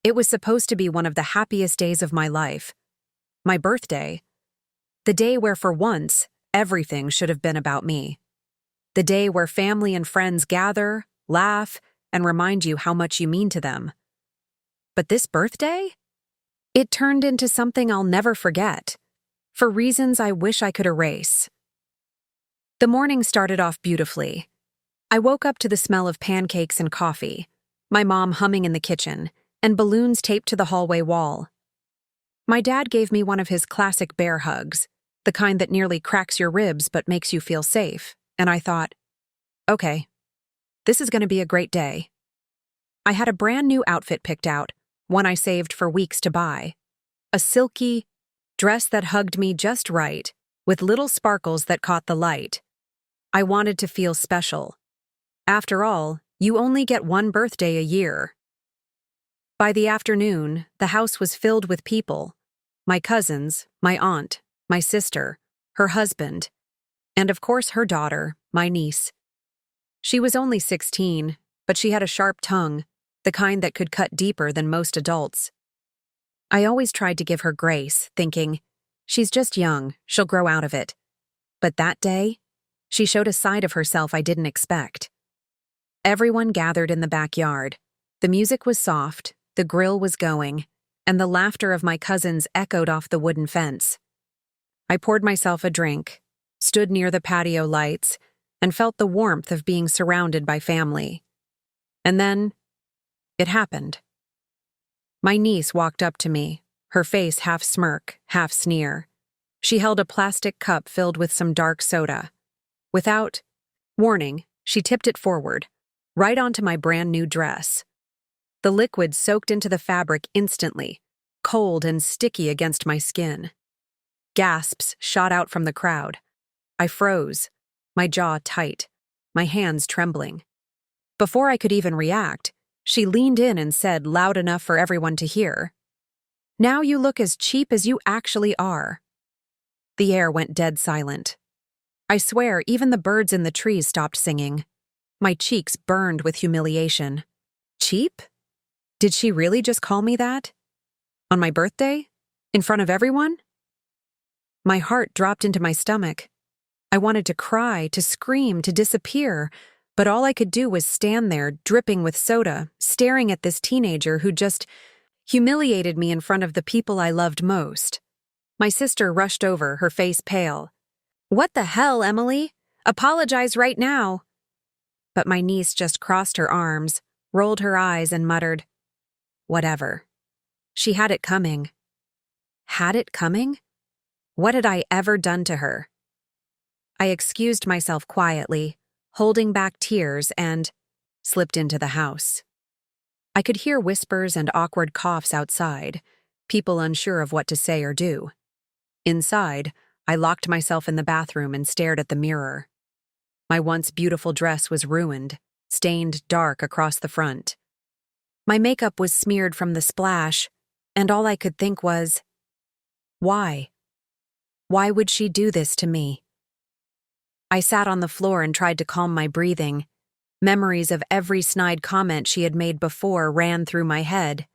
It was supposed to be one of the happiest days of my life. My birthday. The day where for once, everything should have been about me. The day where family and friends gather, laugh, and remind you how much you mean to them. But this birthday? It turned into something I'll never forget, for reasons I wish I could erase. The morning started off beautifully. I woke up to the smell of pancakes and coffee, my mom humming in the kitchen, and balloons taped to the hallway wall. My dad gave me one of his classic bear hugs, the kind that nearly cracks your ribs but makes you feel safe, and I thought, okay, this is going to be a great day. I had a brand new outfit picked out, one I saved for weeks to buy. A silky dress that hugged me just right, with little sparkles that caught the light. I wanted to feel special. After all, you only get one birthday a year. By the afternoon, the house was filled with people. My cousins, my aunt, my sister, her husband, and of course her daughter, my niece. She was only 16, but she had a sharp tongue, the kind that could cut deeper than most adults. I always tried to give her grace, thinking, she's just young, she'll grow out of it. But that day, she showed a side of herself I didn't expect. Everyone gathered in the backyard. The music was soft, the grill was going, and the laughter of my cousins echoed off the wooden fence. I poured myself a drink, stood near the patio lights, and felt the warmth of being surrounded by family. And then, it happened. My niece walked up to me, her face half smirk, half sneer. She held a plastic cup filled with some dark soda. Without warning, she tipped it forward, right onto my brand new dress. The liquid soaked into the fabric instantly, cold and sticky against my skin. Gasps shot out from the crowd. I froze, my jaw tight, my hands trembling. Before I could even react, she leaned in and said loud enough for everyone to hear, "Now you look as cheap as you actually are." The air went dead silent. I swear even the birds in the trees stopped singing. My cheeks burned with humiliation. Cheap? Did she really just call me that? On my birthday? In front of everyone? My heart dropped into my stomach. I wanted to cry, to scream, to disappear, but all I could do was stand there, dripping with soda, staring at this teenager who just humiliated me in front of the people I loved most. My sister rushed over, her face pale. "What the hell, Emily? Apologize right now." But my niece just crossed her arms, rolled her eyes, and muttered, "Whatever." She had it coming. Had it coming? What had I ever done to her? I excused myself quietly, holding back tears, and slipped into the house. I could hear whispers and awkward coughs outside, people unsure of what to say or do. Inside, I locked myself in the bathroom and stared at the mirror. My once beautiful dress was ruined, stained dark across the front. My makeup was smeared from the splash, and all I could think was, why? Why would she do this to me? I sat on the floor and tried to calm my breathing. Memories of every snide comment she had made before ran through my head.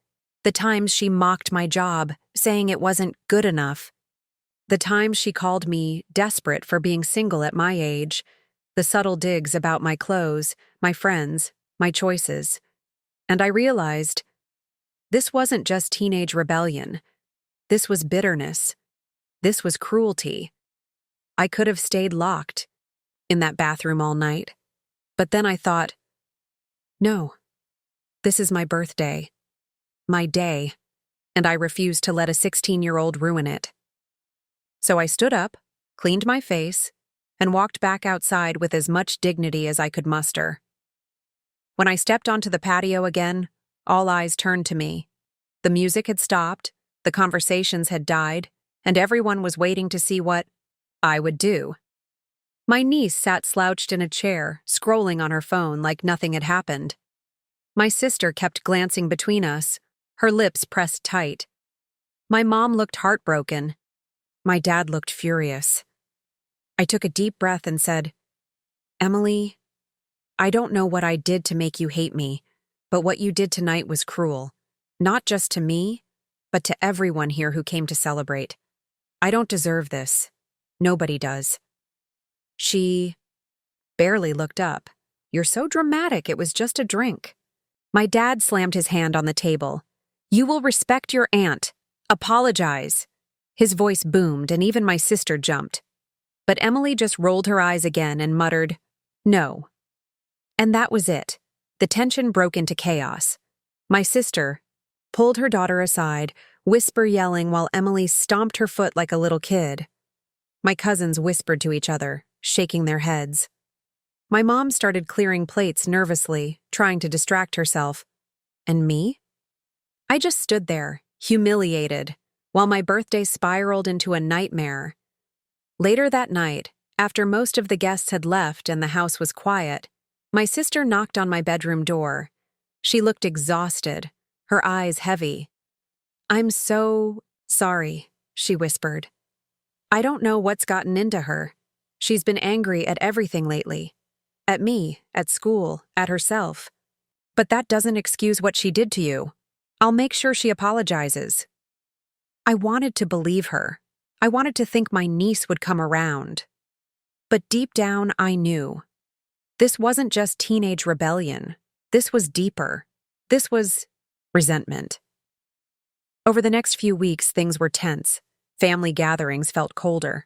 The times she mocked my job, saying it wasn't good enough. The times she called me desperate for being single at my age. The subtle digs about my clothes, my friends, my choices. And I realized, this wasn't just teenage rebellion. This was bitterness. This was cruelty. I could have stayed locked in that bathroom all night. But then I thought, no, this is my birthday, my day, and I refuse to let a 16-year-old ruin it. So I stood up, cleaned my face, and walked back outside with as much dignity as I could muster. When I stepped onto the patio again, all eyes turned to me. The music had stopped, the conversations had died, and everyone was waiting to see what I would do. My niece sat slouched in a chair, scrolling on her phone like nothing had happened. My sister kept glancing between us, her lips pressed tight. My mom looked heartbroken. My dad looked furious. I took a deep breath and said, "Emily, I don't know what I did to make you hate me, but what you did tonight was cruel. Not just to me, but to everyone here who came to celebrate. I don't deserve this. Nobody does. She barely looked up. You're so dramatic, it was just a drink. My dad slammed his hand on the table. You will respect your aunt. Apologize. His voice boomed, and even my sister jumped. But Emily just rolled her eyes again and muttered, No. And that was it. The tension broke into chaos. My sister pulled her daughter aside, whisper yelling while Emily stomped her foot like a little kid. My cousins whispered to each other, shaking their heads. My mom started clearing plates nervously, trying to distract herself. And me? I just stood there, humiliated, while my birthday spiraled into a nightmare. Later that night, after most of the guests had left and the house was quiet, my sister knocked on my bedroom door. She looked exhausted, her eyes heavy. I'm so sorry, she whispered. I don't know what's gotten into her. She's been angry at everything lately. At me, at school, at herself. But that doesn't excuse what she did to you. I'll make sure she apologizes. I wanted to believe her. I wanted to think my niece would come around. But deep down, I knew. This wasn't just teenage rebellion. This was deeper. This was resentment. Over the next few weeks, things were tense. Family gatherings felt colder.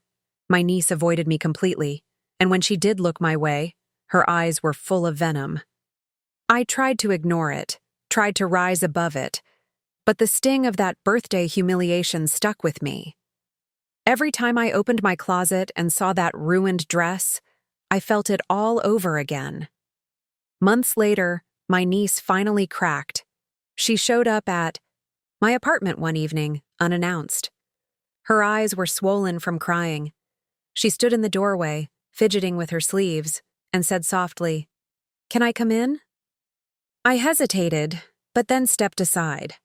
My niece avoided me completely, and when she did look my way, her eyes were full of venom. I tried to ignore it, tried to rise above it, but the sting of that birthday humiliation stuck with me. Every time I opened my closet and saw that ruined dress, I felt it all over again. Months later, my niece finally cracked. She showed up at my apartment one evening, unannounced. Her eyes were swollen from crying. She stood in the doorway, fidgeting with her sleeves, and said softly, "Can I come in?" I hesitated, but then stepped aside.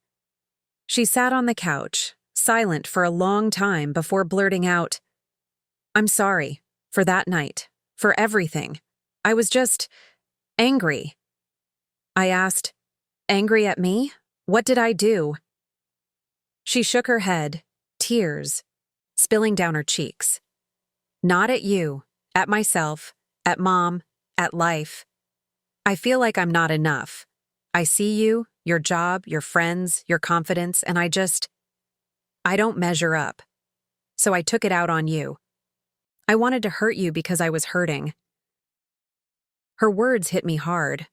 She sat on the couch, silent for a long time before blurting out, "I'm sorry, for that night, for everything. I was just angry." I asked, "Angry at me? What did I do?" She shook her head, tears spilling down her cheeks. "Not at you, at myself, at Mom, at life. I feel like I'm not enough. I see you, your job, your friends, your confidence, and I don't measure up. So I took it out on you. I wanted to hurt you because I was hurting." Her words hit me hard.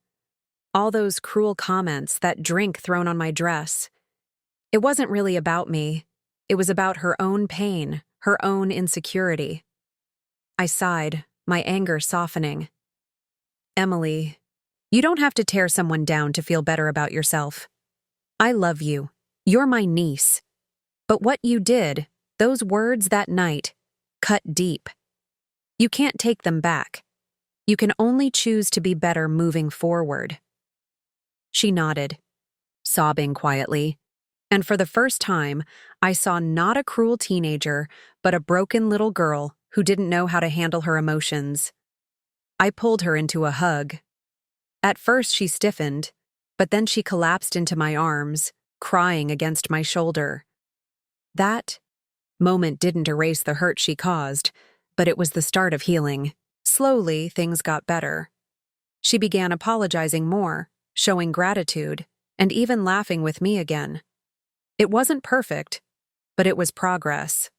All those cruel comments, that drink thrown on my dress. It wasn't really about me. It was about her own pain, her own insecurity. I sighed, my anger softening. "Emily, you don't have to tear someone down to feel better about yourself. I love you. You're my niece. But what you did, those words that night, cut deep. You can't take them back. You can only choose to be better moving forward." She nodded, sobbing quietly, and for the first time, I saw not a cruel teenager, but a broken little girl who didn't know how to handle her emotions. I pulled her into a hug. At first she stiffened, but then she collapsed into my arms, crying against my shoulder. That moment didn't erase the hurt she caused, but it was the start of healing. Slowly, things got better. She began apologizing more, showing gratitude, and even laughing with me again. It wasn't perfect, but it was progress.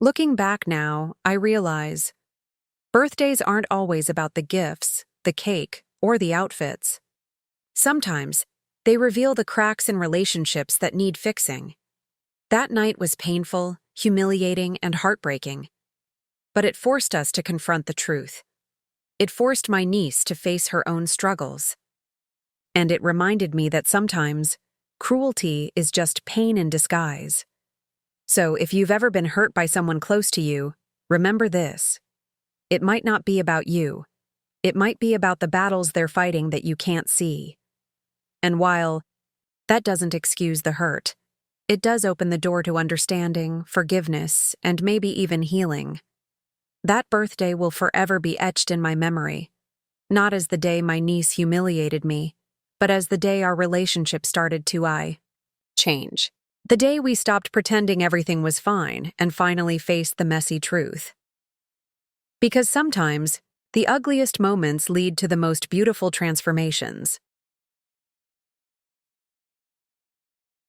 Looking back now, I realize birthdays aren't always about the gifts, the cake, or the outfits. Sometimes, they reveal the cracks in relationships that need fixing. That night was painful, humiliating, and heartbreaking. But it forced us to confront the truth. It forced my niece to face her own struggles. And it reminded me that sometimes, cruelty is just pain in disguise. So if you've ever been hurt by someone close to you, remember this. It might not be about you. It might be about the battles they're fighting that you can't see. And while that doesn't excuse the hurt, it does open the door to understanding, forgiveness, and maybe even healing. That birthday will forever be etched in my memory, not as the day my niece humiliated me, but as the day our relationship started to change. The day we stopped pretending everything was fine and finally faced the messy truth. Because sometimes, the ugliest moments lead to the most beautiful transformations.